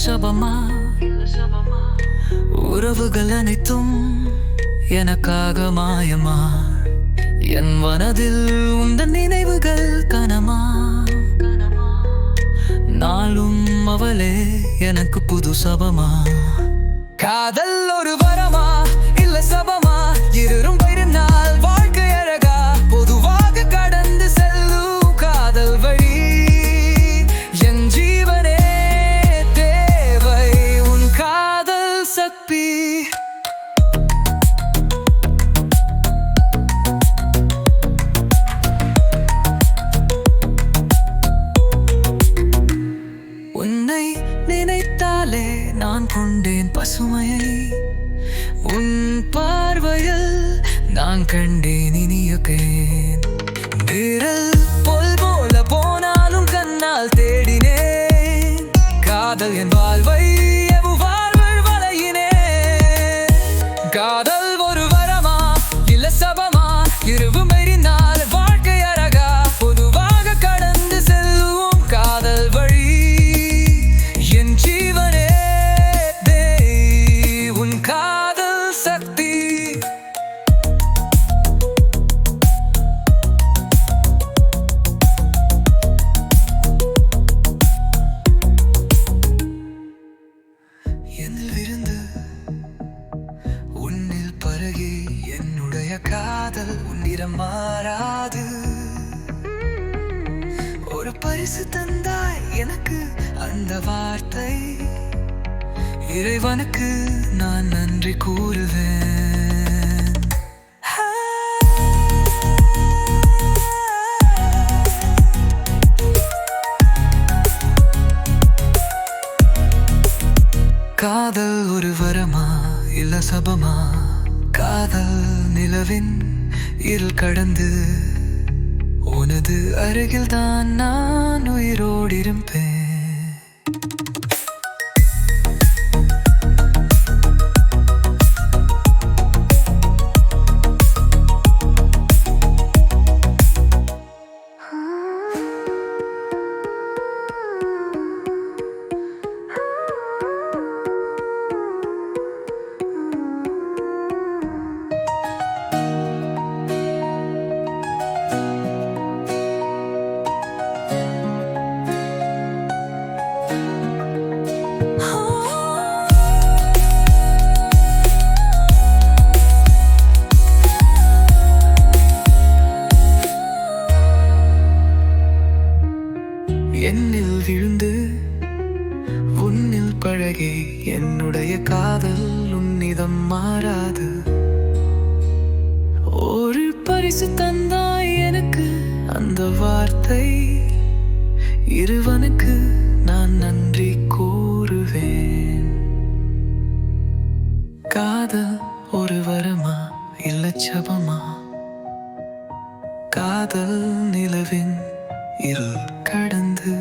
சபமா? உறவுகள் அனைத்தும் எனக்காக மாயமா? என் மனதில் உந்தன் நினைவுகள் கனமா? நாளும் அவளே எனக்கு புது சபமா? காதல் ஒரு வரமா இல்ல சபமா? இருரும் நாள் வாழ்க்கை அழகா? பொதுவாக கடந்து செல்லும் காதல் வழி என் ஜீவனே தேவை உன் காதல் சக்தி. உன்னை நினைத்தாலே நான் கொண்டேன் பசுமையை, உன் பார்வையில் நான் கண்டேன் இனியக்கேன். நிழல் போல போனாலும் கண்ணால் தேடினேன் காதல் என் வாழ்வை வாழ்வள் வளையினேன். காதல் ஒரு வரமா இல்ல சபமா? இருவும் எரினால் வாழ்க்கை அழகா? பொதுவாக கடந்து செல்லுவோம் காதல் வழி என் ஜீவனே உன் காதல் சக்தி. என்னில் விருந்து உன்னில் பருகி என்னுடைய காதல் உன்னிடம் மாறாது. ஒரு பரிசு தந்தாய் எனக்கு அந்த வார்த்தை இறைவனுக்கு நான் நன்றி கூறுவேன். காதல் ஒரு வரமா இல்ல சபமா? காதல் நிலவின் இருள் கடந்து உனது அருகில் தான் நான் உயிரோடு இருப்பேன். என்னில் விழுந்து உன்னில் பழகி என்னுடைய காதல் உன்னிதம் மாறாது. ஒரு பரிசு தந்தாய் எனக்கு அந்த வார்த்தை இறைவனுக்கு நான் நன்றி கூறுவேன். காதல் ஒரு வரமா இல்ல சபமா? காதல் நிலவின் இருள் கடந்து